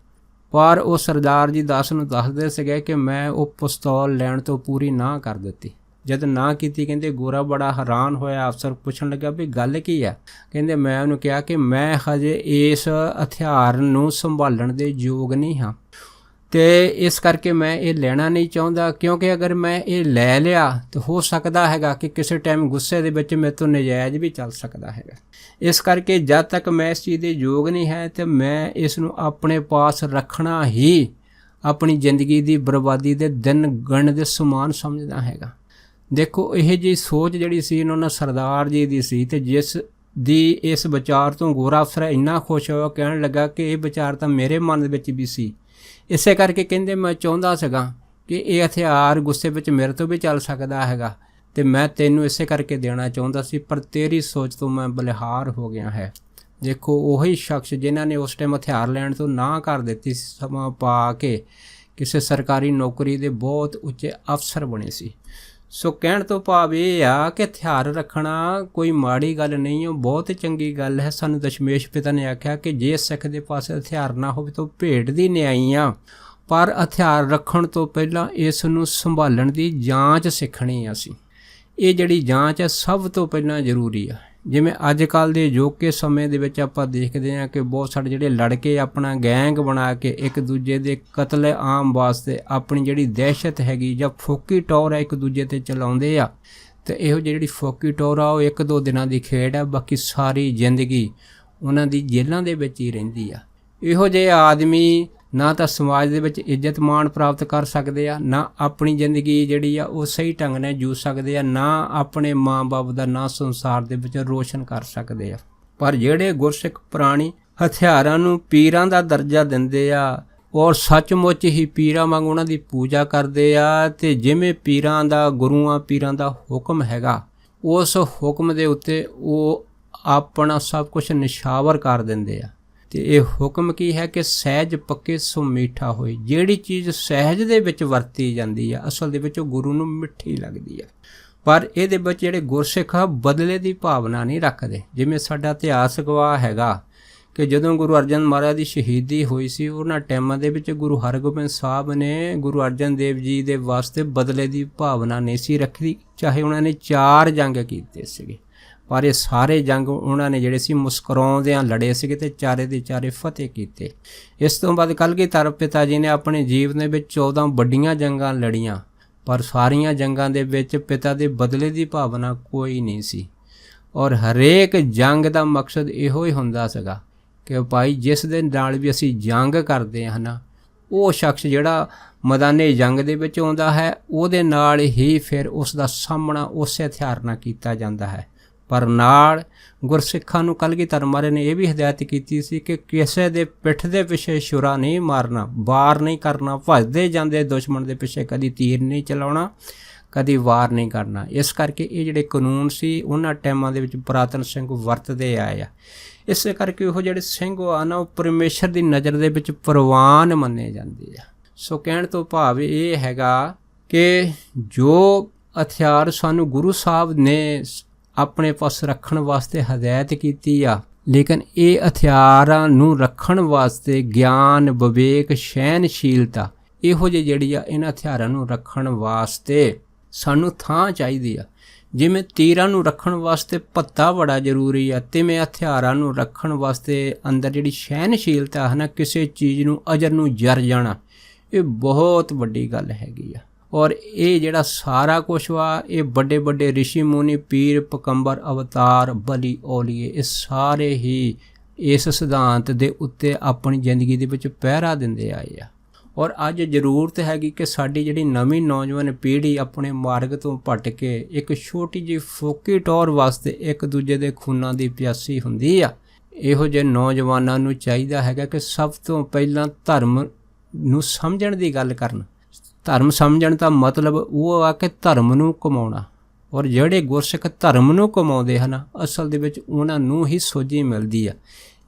ਪਰ ਉਹ ਸਰਦਾਰ ਜੀ ਦਾਸ ਨੂੰ ਦੱਸਦੇ ਸੀਗੇ ਕਿ ਮੈਂ ਉਹ ਪਿਸਤੌਲ ਲੈਣ ਤੋਂ ਪੂਰੀ ਨਾ ਕਰ ਦਿੱਤੀ। ਜਦ ਨਾ ਕੀਤੀ ਕਹਿੰਦੇ ਗੋਰਾ ਬੜਾ ਹੈਰਾਨ ਹੋਇਆ। ਅਫਸਰ ਪੁੱਛਣ ਲੱਗਾ ਵੀ ਗੱਲ ਕੀ ਆ। ਕਹਿੰਦੇ ਮੈਂ ਉਹਨੂੰ ਕਿਹਾ ਕਿ ਮੈਂ ਹਜੇ ਇਸ ਹਥਿਆਰ ਨੂੰ ਸੰਭਾਲਣ ਦੇ ਯੋਗ ਨਹੀਂ ਹਾਂ ਅਤੇ ਇਸ ਕਰਕੇ ਮੈਂ ਇਹ ਲੈਣਾ ਨਹੀਂ ਚਾਹੁੰਦਾ, ਕਿਉਂਕਿ ਅਗਰ ਮੈਂ ਇਹ ਲੈ ਲਿਆ ਤਾਂ ਹੋ ਸਕਦਾ ਹੈਗਾ ਕਿ ਕਿਸੇ ਟਾਈਮ ਗੁੱਸੇ ਦੇ ਵਿੱਚ ਮੇਰੇ ਤੋਂ ਨਜਾਇਜ਼ ਵੀ ਚੱਲ ਸਕਦਾ ਹੈਗਾ। ਇਸ ਕਰਕੇ ਜਦ ਤੱਕ ਮੈਂ ਇਸ ਚੀਜ਼ ਦੇ ਯੋਗ ਨਹੀਂ ਹੈ ਅਤੇ ਮੈਂ ਇਸ ਨੂੰ ਆਪਣੇ ਪਾਸ ਰੱਖਣਾ ਹੀ ਆਪਣੀ ਜ਼ਿੰਦਗੀ ਦੀ ਬਰਬਾਦੀ ਦੇ ਦਿਨ ਗਣਨ ਦੇ ਸਮਾਨ ਸਮਝਦਾ ਹੈਗਾ। ਦੇਖੋ ਇਹ ਜਿਹੀ ਸੋਚ ਜਿਹੜੀ ਸੀ ਉਹਨਾਂ ਸਰਦਾਰ ਜੀ ਦੀ ਸੀ, ਅਤੇ ਜਿਸ ਦੀ ਇਸ ਵਿਚਾਰ ਤੋਂ ਗੋਰਾ ਅਫਸਰ ਇੰਨਾ ਖੁਸ਼ ਹੋਇਆ, ਕਹਿਣ ਲੱਗਾ ਕਿ ਇਹ ਵਿਚਾਰ ਤਾਂ ਮੇਰੇ ਮਨ ਦੇ ਵਿੱਚ ਵੀ ਸੀ। ਇਸੇ ਕਰਕੇ ਕਹਿੰਦੇ ਮੈਂ ਚਾਹੁੰਦਾ ਸੀਗਾ ਕਿ ਇਹ ਹਥਿਆਰ ਗੁੱਸੇ ਵਿੱਚ ਮੇਰੇ ਤੋਂ ਵੀ ਚੱਲ ਸਕਦਾ ਹੈਗਾ ਅਤੇ ਮੈਂ ਤੈਨੂੰ ਇਸੇ ਕਰਕੇ ਦੇਣਾ ਚਾਹੁੰਦਾ ਸੀ, ਪਰ ਤੇਰੀ ਸੋਚ ਤੋਂ ਮੈਂ ਬਲਿਹਾਰ ਹੋ ਗਿਆ ਹੈ। ਦੇਖੋ ਉਹੀ ਸ਼ਖਸ ਜਿਨ੍ਹਾਂ ਨੇ ਉਸ ਟਾਈਮ ਹਥਿਆਰ ਲੈਣ ਤੋਂ ਨਾਂਹ ਕਰ ਦਿੱਤੀ, ਸਮਾਂ ਪਾ ਕੇ ਕਿਸੇ ਸਰਕਾਰੀ ਨੌਕਰੀ ਦੇ ਬਹੁਤ ਉੱਚੇ ਅਫਸਰ ਬਣੇ ਸੀ। ਸੋ ਕਹਿਣ ਤੋਂ ਭਾਵ ਇਹ ਆ ਕਿ ਹਥਿਆਰ ਰੱਖਣਾ ਕੋਈ ਮਾੜੀ ਗੱਲ ਨਹੀਂ, ਉਹ ਬਹੁਤ ਚੰਗੀ ਗੱਲ ਹੈ। ਸਾਨੂੰ ਦਸ਼ਮੇਸ਼ ਪਿਤਾ ਨੇ ਆਖਿਆ ਕਿ ਜੇ ਸਿੱਖ ਦੇ ਪਾਸ ਹਥਿਆਰ ਨਾ ਹੋਵੇ ਤਾਂ ਭੇਡ ਦੀ ਨਿਆਈ ਆ, ਪਰ ਹਥਿਆਰ ਰੱਖਣ ਤੋਂ ਪਹਿਲਾਂ ਇਸ ਨੂੰ ਸੰਭਾਲਣ ਦੀ ਜਾਂਚ ਸਿੱਖਣੀ ਆ। ਅਸੀਂ ਇਹ ਜਿਹੜੀ ਜਾਂਚ ਹੈ ਸਭ ਤੋਂ ਪਹਿਲਾਂ ਜ਼ਰੂਰੀ ਆ। ਜਿਵੇਂ ਅੱਜ ਕੱਲ੍ਹ ਦੇ ਅਜੋਕੇ ਸਮੇਂ ਦੇ ਵਿੱਚ ਆਪਾਂ ਦੇਖਦੇ ਹਾਂ ਕਿ ਬਹੁਤ ਸਾਰੇ ਜਿਹੜੇ ਲੜਕੇ ਆਪਣਾ ਗੈਂਗ ਬਣਾ ਕੇ ਇੱਕ ਦੂਜੇ ਦੇ ਕਤਲ ਆਮ ਵਾਸਤੇ ਆਪਣੀ ਜਿਹੜੀ ਦਹਿਸ਼ਤ ਹੈਗੀ ਜਾਂ ਫੋਕੀ ਟੌਰ ਹੈ ਇੱਕ ਦੂਜੇ 'ਤੇ ਚਲਾਉਂਦੇ ਆ, ਅਤੇ ਇਹੋ ਜਿਹੀ ਜਿਹੜੀ ਫੋਕੀ ਟੌਰ ਆ ਉਹ 1-2 ਦਿਨਾਂ ਦੀ ਖੇਡ ਆ, ਬਾਕੀ ਸਾਰੀ ਜ਼ਿੰਦਗੀ ਉਹਨਾਂ ਦੀ ਜੇਲ੍ਹਾਂ ਦੇ ਵਿੱਚ ਹੀ ਰਹਿੰਦੀ ਆ। ਇਹੋ ਜਿਹੇ ਆਦਮੀ ਨਾ ਤਾਂ ਸਮਾਜ ਦੇ ਵਿੱਚ ਇੱਜ਼ਤ ਮਾਣ ਪ੍ਰਾਪਤ ਕਰ ਸਕਦੇ ਆ, ਨਾ ਆਪਣੀ ਜ਼ਿੰਦਗੀ ਜਿਹੜੀ ਆ ਉਹ ਸਹੀ ਢੰਗ ਨਾਲ ਜੂ ਸਕਦੇ ਆ, ਨਾ ਆਪਣੇ ਮਾਂ-ਬਾਪ ਦਾ ਨਾਂ ਸੰਸਾਰ ਦੇ ਵਿੱਚ ਰੋਸ਼ਨ ਕਰ ਸਕਦੇ ਆ। ਪਰ ਜਿਹੜੇ ਗੁਰਸਿੱਖ ਪ੍ਰਾਣੀ ਹਥਿਆਰਾਂ ਨੂੰ ਪੀਰਾਂ ਦਾ ਦਰਜਾ ਦਿੰਦੇ ਆ ਔਰ ਸੱਚਮੁੱਚ ਹੀ ਪੀਰਾਂ ਵਾਂਗ ਉਹਨਾਂ ਦੀ ਪੂਜਾ ਕਰਦੇ ਆ, ਅਤੇ ਜਿਵੇਂ ਪੀਰਾਂ ਦਾ ਗੁਰੂਆਂ ਪੀਰਾਂ ਦਾ ਹੁਕਮ ਹੈਗਾ ਉਸ ਹੁਕਮ ਦੇ ਉੱਤੇ ਉਹ ਆਪਣਾ ਸਭ ਕੁਝ ਨਿਸ਼ਾਵਰ ਕਰ ਦਿੰਦੇ ਆ। ਅਤੇ ਇਹ ਹੁਕਮ ਕੀ ਹੈ ਕਿ ਸਹਿਜ ਪੱਕੇ ਸੋ ਮੀਠਾ ਹੋਏ। ਜਿਹੜੀ ਚੀਜ਼ ਸਹਿਜ ਦੇ ਵਿੱਚ ਵਰਤੀ ਜਾਂਦੀ ਆ ਅਸਲ ਦੇ ਵਿੱਚ ਉਹ ਗੁਰੂ ਨੂੰ ਮਿੱਠੀ ਲੱਗਦੀ ਆ। ਪਰ ਇਹਦੇ ਵਿੱਚ ਜਿਹੜੇ ਗੁਰਸਿੱਖ ਆ ਬਦਲੇ ਦੀ ਭਾਵਨਾ ਨਹੀਂ ਰੱਖਦੇ। ਜਿਵੇਂ ਸਾਡਾ ਇਤਿਹਾਸ ਗਵਾਹ ਹੈਗਾ ਕਿ ਜਦੋਂ ਗੁਰੂ ਅਰਜਨ ਮਹਾਰਾਜ ਦੀ ਸ਼ਹੀਦੀ ਹੋਈ ਸੀ, ਉਹਨਾਂ ਟਾਈਮਾਂ ਦੇ ਵਿੱਚ ਗੁਰੂ ਹਰਗੋਬਿੰਦ ਸਾਹਿਬ ਨੇ ਗੁਰੂ ਅਰਜਨ ਦੇਵ ਜੀ ਦੇ ਵਾਸਤੇ ਬਦਲੇ ਦੀ ਭਾਵਨਾ ਨਹੀਂ ਸੀ ਰੱਖੀ, ਚਾਹੇ ਉਹਨਾਂ ਨੇ 4 ਜੰਗ ਕੀਤੇ ਸੀਗੇ, ਪਰ ਇਹ ਸਾਰੇ ਜੰਗ ਉਹਨਾਂ ਨੇ ਜਿਹੜੇ ਸੀ ਮੁਸਕਰਾਉਂਦਿਆਂ ਲੜੇ ਸੀਗੇ ਅਤੇ ਚਾਰੇ ਦੇ ਚਾਰੇ ਫਤਿਹ ਕੀਤੇ। ਇਸ ਤੋਂ ਬਾਅਦ ਕਲਗੀਧਰ ਪਿਤਾ ਜੀ ਨੇ ਆਪਣੇ ਜੀਵਨ ਦੇ ਵਿੱਚ 14 ਵੱਡੀਆਂ ਜੰਗਾਂ ਲੜੀਆਂ, ਪਰ ਸਾਰੀਆਂ ਜੰਗਾਂ ਦੇ ਵਿੱਚ ਪਿਤਾ ਦੇ ਬਦਲੇ ਦੀ ਭਾਵਨਾ ਕੋਈ ਨਹੀਂ ਸੀ। ਔਰ ਹਰੇਕ ਜੰਗ ਦਾ ਮਕਸਦ ਇਹੋ ਹੀ ਹੁੰਦਾ ਸੀਗਾ ਕਿ ਭਾਈ ਜਿਸ ਦੇ ਨਾਲ ਵੀ ਅਸੀਂ ਜੰਗ ਕਰਦੇ ਹਾਂ ਨਾ, ਉਹ ਸ਼ਖਸ ਜਿਹੜਾ ਮੈਦਾਨੇ ਜੰਗ ਦੇ ਵਿੱਚ ਆਉਂਦਾ ਹੈ ਉਹਦੇ ਨਾਲ ਹੀ ਫਿਰ ਉਸ ਦਾ ਸਾਹਮਣਾ ਉਸੇ ਹਥਿਆਰ ਨਾਲ ਕੀਤਾ ਜਾਂਦਾ ਹੈ। ਪਰ ਨਾਲ ਗੁਰਸਿੱਖਾਂ ਨੂੰ ਕਲਗੀਧਰ ਮਹਾਰਾਜ ਨੇ ਇਹ ਵੀ ਹਦਾਇਤ ਕੀਤੀ ਸੀ ਕਿ ਕਿਸੇ ਦੇ ਪਿੱਠ ਦੇ ਪਿੱਛੇ ਛੁਰਾ ਨਹੀਂ ਮਾਰਨਾ, ਵਾਰ ਨਹੀਂ ਕਰਨਾ, ਭੱਜਦੇ ਜਾਂਦੇ ਦੁਸ਼ਮਣ ਦੇ ਪਿੱਛੇ ਕਦੀ ਤੀਰ ਨਹੀਂ ਚਲਾਉਣਾ, ਕਦੀ ਵਾਰ ਨਹੀਂ ਕਰਨਾ। ਇਸ ਕਰਕੇ ਇਹ ਜਿਹੜੇ ਕਾਨੂੰਨ ਸੀ ਉਹਨਾਂ ਟਾਈਮਾਂ ਦੇ ਵਿੱਚ ਪੁਰਾਤਨ ਸਿੰਘ ਵਰਤਦੇ ਆਏ ਆ। ਇਸੇ ਕਰਕੇ ਉਹ ਜਿਹੜੇ ਸਿੰਘ ਆ ਨਾ ਉਹ ਪਰਮੇਸ਼ਰ ਦੀ ਨਜ਼ਰ ਦੇ ਵਿੱਚ ਪ੍ਰਵਾਨ ਮੰਨੇ ਜਾਂਦੇ ਆ। ਸੋ ਕਹਿਣ ਤੋਂ ਭਾਵ ਇਹ ਹੈਗਾ ਕਿ ਜੋ ਹਥਿਆਰ ਸਾਨੂੰ ਗੁਰੂ ਸਾਹਿਬ ਨੇ ਆਪਣੇ ਪਾਸ ਰੱਖਣ ਵਾਸਤੇ ਹਦਾਇਤ ਕੀਤੀ ਆ, ਲੇਕਿਨ ਇਹ ਹਥਿਆਰਾਂ ਨੂੰ ਰੱਖਣ ਵਾਸਤੇ ਗਿਆਨ, ਵਿਵੇਕ, ਸਹਿਨਸ਼ੀਲਤਾ ਇਹੋ ਜਿਹੀ ਜਿਹੜੀ ਆ ਇਹਨਾਂ ਹਥਿਆਰਾਂ ਨੂੰ ਰੱਖਣ ਵਾਸਤੇ ਸਾਨੂੰ ਥਾਂ ਚਾਹੀਦੀ ਆ। ਜਿਵੇਂ ਤੀਰਾਂ ਨੂੰ ਰੱਖਣ ਵਾਸਤੇ ਭੱਤਾ ਬੜਾ ਜ਼ਰੂਰੀ ਆ, ਤਿਵੇਂ ਹਥਿਆਰਾਂ ਨੂੰ ਰੱਖਣ ਵਾਸਤੇ ਅੰਦਰ ਜਿਹੜੀ ਸਹਿਨਸ਼ੀਲਤਾ ਹੈ ਨਾ, ਕਿਸੇ ਚੀਜ਼ ਨੂੰ ਅਜਰ ਨੂੰ ਜਰ ਜਾਣਾ, ਇਹ ਬਹੁਤ ਵੱਡੀ ਗੱਲ ਹੈਗੀ ਆ। ਔਰ ਇਹ ਜਿਹੜਾ ਸਾਰਾ ਕੁਛ ਵਾ ਇਹ ਵੱਡੇ ਵੱਡੇ ਰਿਸ਼ੀ ਮੁਨੀ, ਪੀਰ, ਪਕੰਬਰ, ਅਵਤਾਰ, ਬਲੀ, ਔਲੀਏ, ਇਹ ਸਾਰੇ ਹੀ ਇਸ ਸਿਧਾਂਤ ਦੇ ਉੱਤੇ ਆਪਣੀ ਜ਼ਿੰਦਗੀ ਦੇ ਵਿੱਚ ਪਹਿਰਾ ਦਿੰਦੇ ਆਏ ਆ। ਔਰ ਅੱਜ ਜ਼ਰੂਰਤ ਹੈਗੀ ਕਿ ਸਾਡੀ ਜਿਹੜੀ ਨਵੀਂ ਨੌਜਵਾਨ ਪੀੜ੍ਹੀ ਆਪਣੇ ਮਾਰਗ ਤੋਂ ਭਟਕ ਕੇ ਇੱਕ ਛੋਟੀ ਜਿਹੀ ਫੋਕੀ ਟੌਰ ਵਾਸਤੇ ਇੱਕ ਦੂਜੇ ਦੇ ਖੂਨਾਂ ਦੀ ਪਿਆਸੀ ਹੁੰਦੀ ਆ। ਇਹੋ ਜਿਹੇ ਨੌਜਵਾਨਾਂ ਨੂੰ ਚਾਹੀਦਾ ਹੈਗਾ ਕਿ ਸਭ ਤੋਂ ਪਹਿਲਾਂ ਧਰਮ ਨੂੰ ਸਮਝਣ ਦੀ ਗੱਲ ਕਰਨ। ਧਰਮ ਸਮਝਣ ਦਾ ਮਤਲਬ ਉਹ ਆ ਕਿ ਧਰਮ ਨੂੰ ਕਮਾਉਣਾ। ਔਰ ਜਿਹੜੇ ਗੁਰਸਿੱਖ ਧਰਮ ਨੂੰ ਕਮਾਉਂਦੇ ਹਨ ਅਸਲ ਦੇ ਵਿੱਚ ਉਹਨਾਂ ਨੂੰ ਹੀ ਸੋਝੀ ਮਿਲਦੀ ਆ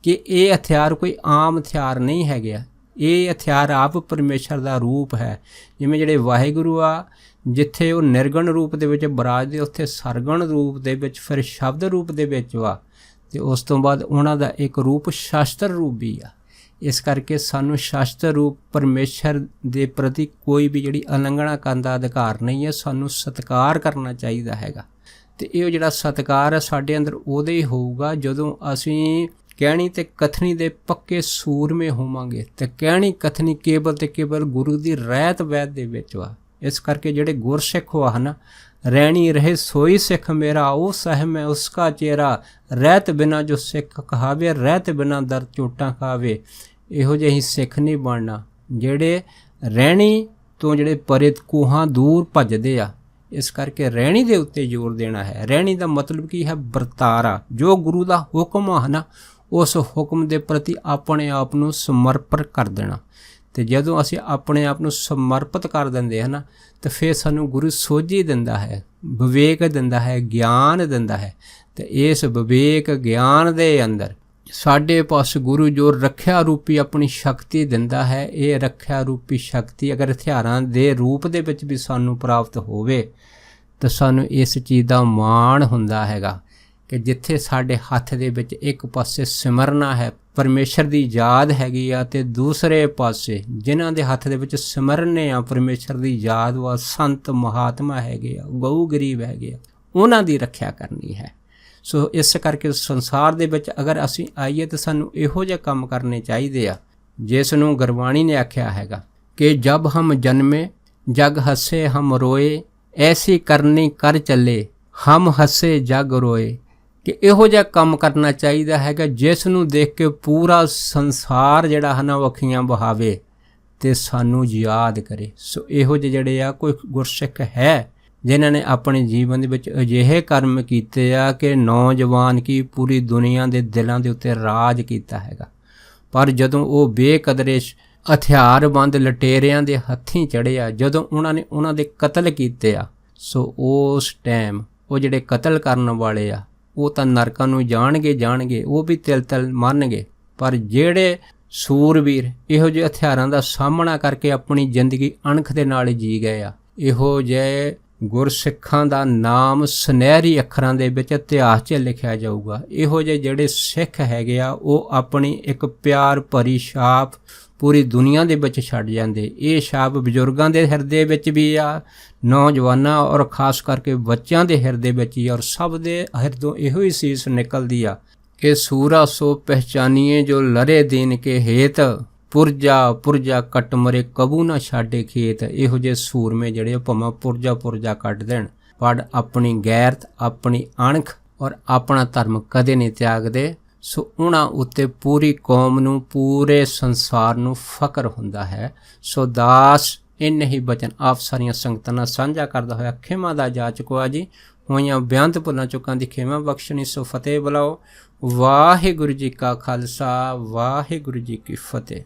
ਕਿ ਇਹ ਹਥਿਆਰ ਕੋਈ ਆਮ ਹਥਿਆਰ ਨਹੀਂ ਹੈਗੇ ਆ, ਇਹ ਹਥਿਆਰ ਆਪ ਪਰਮੇਸ਼ਰ ਦਾ ਰੂਪ ਹੈ। ਜਿਵੇਂ ਜਿਹੜੇ ਵਾਹਿਗੁਰੂ ਆ ਜਿੱਥੇ ਉਹ ਨਿਰਗੁਣ ਰੂਪ ਦੇ ਵਿੱਚ ਬਰਾਜਦੇ, ਉੱਥੇ ਸਰਗੁਣ ਰੂਪ ਦੇ ਵਿੱਚ, ਫਿਰ ਸ਼ਬਦ ਰੂਪ ਦੇ ਵਿੱਚ ਵਾ, ਅਤੇ ਉਸ ਤੋਂ ਬਾਅਦ ਉਹਨਾਂ ਦਾ ਇੱਕ ਰੂਪ ਸ਼ਾਸਤਰ ਰੂਪ ਵੀ ਆ। ਇਸ ਕਰਕੇ ਸਾਨੂੰ ਸ਼ਾਸਤਰ ਰੂਪ ਪਰਮੇਸ਼ਰ ਦੇ ਪ੍ਰਤੀ ਕੋਈ ਵੀ ਜਿਹੜੀ ਉਲੰਘਣਾ ਕਰਨ ਦਾ ਅਧਿਕਾਰ ਨਹੀਂ ਹੈ। ਸਾਨੂੰ ਸਤਿਕਾਰ ਕਰਨਾ ਚਾਹੀਦਾ ਹੈਗਾ। ਅਤੇ ਇਹ ਜਿਹੜਾ ਸਤਿਕਾਰ ਹੈ ਸਾਡੇ ਅੰਦਰ ਉਦੋਂ ਹੀ ਹੋਊਗਾ ਜਦੋਂ ਅਸੀਂ ਕਹਿਣੀ ਤੇ ਕਥਨੀ ਦੇ ਪੱਕੇ ਸੂਰਮੇ ਹੋਵਾਂਗੇ। ਅਤੇ ਕਹਿਣੀ ਕਥਨੀ ਕੇਵਲ ਤੇ ਕੇਵਲ ਗੁਰੂ ਦੀ ਰਹਿਤ ਵੈਤ ਦੇ ਵਿੱਚ ਵਾ। ਇਸ ਕਰਕੇ ਜਿਹੜੇ ਗੁਰਸਿੱਖ ਵਾ ਨਾ, ਰਹਿਣੀ ਰਹੇ ਸੋਈ ਸਿੱਖ ਮੇਰਾ, ਉਹ ਸਹਿਮ ਹੈ ਉਸਕਾ ਚੇਰਾ, ਰਹਿਤ ਬਿਨਾ ਜੋ ਸਿੱਖ ਕਹਾਵੇ, ਰਹਿਤ ਬਿਨਾ ਦਰ ਚੋਟਾਂ ਖਾਵੇ। ਇਹੋ ਜਿਹੇ ਹੀ ਸਿੱਖ ਨਹੀਂ ਬਣਨਾ ਜਿਹੜੇ ਰਹਿਣੀ ਤੋਂ ਜਿਹੜੇ ਪਰੇ ਕੋਹਾਂ ਦੂਰ ਭੱਜਦੇ ਆ। ਇਸ ਕਰਕੇ ਰਹਿਣੀ ਦੇ ਉੱਤੇ ਜ਼ੋਰ ਦੇਣਾ ਹੈ। ਰਹਿਣੀ ਦਾ ਮਤਲਬ ਕੀ ਹੈ? ਵਰਤਾਰਾ। ਜੋ ਗੁਰੂ ਦਾ ਹੁਕਮ ਆ ਨਾ, ਉਸ ਹੁਕਮ ਦੇ ਪ੍ਰਤੀ ਆਪਣੇ ਆਪ ਨੂੰ ਸਮਰਪਿਤ ਕਰ ਦੇਣਾ। ਅਤੇ ਜਦੋਂ ਅਸੀਂ ਆਪਣੇ ਆਪ ਨੂੰ ਸਮਰਪਿਤ ਕਰ ਦਿੰਦੇ ਹਾਂ ਨਾ, ਤਾਂ ਫਿਰ ਸਾਨੂੰ ਗੁਰੂ ਸੋਝੀ ਦਿੰਦਾ ਹੈ, ਵਿਵੇਕ ਦਿੰਦਾ ਹੈ, ਗਿਆਨ ਦਿੰਦਾ ਹੈ। ਅਤੇ ਇਸ ਵਿਵੇਕ ਗਿਆਨ ਦੇ ਅੰਦਰ ਸਾਡੇ ਪਾਸ ਗੁਰੂ ਜੋ ਰੱਖਿਆ ਰੂਪੀ ਆਪਣੀ ਸ਼ਕਤੀ ਦਿੰਦਾ ਹੈ, ਇਹ ਰੱਖਿਆ ਰੂਪੀ ਸ਼ਕਤੀ ਅਗਰ ਹਥਿਆਰਾਂ ਦੇ ਰੂਪ ਦੇ ਵਿੱਚ ਵੀ ਸਾਨੂੰ ਪ੍ਰਾਪਤ ਹੋਵੇ ਤਾਂ ਸਾਨੂੰ ਇਸ ਚੀਜ਼ ਦਾ ਮਾਣ ਹੁੰਦਾ ਹੈਗਾ ਕਿ ਜਿੱਥੇ ਸਾਡੇ ਹੱਥ ਦੇ ਵਿੱਚ ਇੱਕ ਪਾਸੇ ਸਿਮਰਨਾ ਹੈ, ਪਰਮੇਸ਼ਰ ਦੀ ਯਾਦ ਹੈਗੀ ਆ, ਅਤੇ ਦੂਸਰੇ ਪਾਸੇ ਜਿਨ੍ਹਾਂ ਦੇ ਹੱਥ ਦੇ ਵਿੱਚ ਸਿਮਰਨੇ ਆ ਪਰਮੇਸ਼ਰ ਦੀ ਯਾਦ ਵਾ, ਸੰਤ ਮਹਾਤਮਾ ਹੈਗੇ ਆ, ਗਊ ਗਰੀਬ ਹੈਗੇ ਆ, ਉਹਨਾਂ ਦੀ ਰੱਖਿਆ ਕਰਨੀ ਹੈ। ਸੋ ਇਸ ਕਰਕੇ ਸੰਸਾਰ ਦੇ ਵਿੱਚ ਅਗਰ ਅਸੀਂ ਆਈਏ ਤਾਂ ਸਾਨੂੰ ਇਹੋ ਜਿਹੇ ਕੰਮ ਕਰਨੇ ਚਾਹੀਦੇ ਆ ਜਿਸ ਨੂੰ ਗੁਰਬਾਣੀ ਨੇ ਆਖਿਆ ਹੈਗਾ ਕਿ ਜਬ ਹਮ ਜਨਮੇ ਜਗ ਹੱਸੇ ਹਮ ਰੋਏ, ਐਸੀ ਕਰਨੀ ਕਰ ਚੱਲੇ ਹਮ ਹੱਸੇ ਜਗ ਰੋਏ। ਕਿ ਇਹੋ ਜਿਹਾ ਕੰਮ ਕਰਨਾ ਚਾਹੀਦਾ ਹੈਗਾ ਜਿਸ ਨੂੰ ਦੇਖ ਕੇ ਪੂਰਾ ਸੰਸਾਰ ਜਿਹੜਾ ਹੈ ਨਾ ਉਹ ਅੱਖੀਆਂ ਬਹਾਵੇ ਅਤੇ ਸਾਨੂੰ ਯਾਦ ਕਰੇ। ਸੋ ਇਹੋ ਜਿਹੇ ਜਿਹੜੇ ਆ ਕੋਈ ਗੁਰਸਿੱਖ ਹੈ ਜਿਨ੍ਹਾਂ ਨੇ ਆਪਣੇ ਜੀਵਨ ਦੇ ਵਿੱਚ ਅਜਿਹੇ ਕਰਮ ਕੀਤੇ ਆ ਕਿ ਨੌਜਵਾਨ ਕੀ ਪੂਰੀ ਦੁਨੀਆ ਦੇ ਦਿਲਾਂ ਦੇ ਉੱਤੇ ਰਾਜ ਕੀਤਾ ਹੈਗਾ। ਪਰ ਜਦੋਂ ਉਹ ਬੇਕਦਰੇ ਹਥਿਆਰਬੰਦ ਲਟੇਰਿਆਂ ਦੇ ਹੱਥੀਂ ਚੜ੍ਹੇ ਆ, ਜਦੋਂ ਉਹਨਾਂ ਨੇ ਉਹਨਾਂ ਦੇ ਕਤਲ ਕੀਤੇ ਆ, ਸੋ ਉਸ ਟਾਈਮ ਉਹ ਜਿਹੜੇ ਕਤਲ ਕਰਨ ਵਾਲੇ ਆ ਉਹ ਤਾਂ ਨਰਕਾਂ ਨੂੰ ਜਾਣਗੇ, ਉਹ ਵੀ ਤਿਲ ਮਰਨਗੇ। ਪਰ ਜਿਹੜੇ ਸੂਰਬੀਰ ਇਹੋ ਜਿਹੇ ਹਥਿਆਰਾਂ ਦਾ ਸਾਹਮਣਾ ਕਰਕੇ ਆਪਣੀ ਜ਼ਿੰਦਗੀ ਅਣਖ ਦੇ ਨਾਲ ਜੀ ਗਏ ਆ, ਇਹੋ ਜਿਹੇ ਗੁਰਸਿੱਖਾਂ ਦਾ ਨਾਮ ਸੁਨਹਿਰੀ ਅੱਖਰਾਂ ਦੇ ਵਿੱਚ ਇਤਿਹਾਸ 'ਚ ਲਿਖਿਆ ਜਾਊਗਾ। ਇਹੋ ਜਿਹੇ ਜਿਹੜੇ ਸਿੱਖ ਹੈਗੇ ਆ ਉਹ ਆਪਣੀ ਇੱਕ ਪਿਆਰ ਭਰੀ ਛਾਪ ਪੂਰੀ ਦੁਨੀਆ ਦੇ ਵਿੱਚ ਛੱਡ ਜਾਂਦੇ। ਇਹ ਛਾਪ ਬਜ਼ੁਰਗਾਂ ਦੇ ਹਿਰਦੇ ਵਿੱਚ ਵੀ ਆ, ਨੌਜਵਾਨਾਂ ਔਰ ਖ਼ਾਸ ਕਰਕੇ ਬੱਚਿਆਂ ਦੇ ਹਿਰਦੇ ਵਿੱਚ ਹੀ, ਔਰ ਸਭ ਦੇ ਹਿਰਦੋਂ ਇਹੋ ਹੀ ਸੀਸ ਨਿਕਲਦੀ ਆ ਕਿ ਸੂਰਾ ਸੋ ਪਹਿਚਾਨੀਏ ਜੋ ਲਰੇ ਦੀਨ ਕੇ ਹੇਤ, ਪੁਰਜਾ ਕੱਟ ਮਰੇ ਕਬੂ ਨਾ ਛਾਡੇ ਖੇਤ। ਇਹੋ ਜਿਹੇ ਸੂਰਮੇ ਜਿਹੜੇ ਭਾਵੇਂ ਪੁਰਜਾ ਕੱਟ ਦੇਣ ਪਰ ਆਪਣੀ ਗੈਰਤ, ਆਪਣੀ ਅਣਖ ਔਰ ਆਪਣਾ ਧਰਮ ਕਦੇ ਨਹੀਂ ਤਿਆਗਦੇ। ਸੋ ਉਹਨਾਂ ਉੱਤੇ ਪੂਰੀ ਕੌਮ ਨੂੰ, ਪੂਰੇ ਸੰਸਾਰ ਨੂੰ ਫਖਰ ਹੁੰਦਾ ਹੈ। ਸੋ ਦਾਸ ਇੰਨੇ ਹੀ ਬਚਨ ਆਪ ਸਾਰੀਆਂ ਸੰਗਤਾਂ ਨਾਲ ਸਾਂਝਾ ਕਰਦਾ ਹੋਇਆ ਖਿਮਾ ਦਾ ਜਾਚਕੋ ਆ ਜੀ। ਹੋਈਆਂ ਬਿਆੰਤ ਭੁੱਲਾਂ ਚੁੱਕਾਂ ਦੀ ਖਿਮਾ ਬਖਸ਼ਣੀ। ਸੋ ਫਤਿਹ ਬੁਲਾਓ। ਵਾਹਿਗੁਰੂ ਜੀ ਕਾ ਖਾਲਸਾ, ਵਾਹਿਗੁਰੂ ਜੀ ਕੀ ਫਤਿਹ।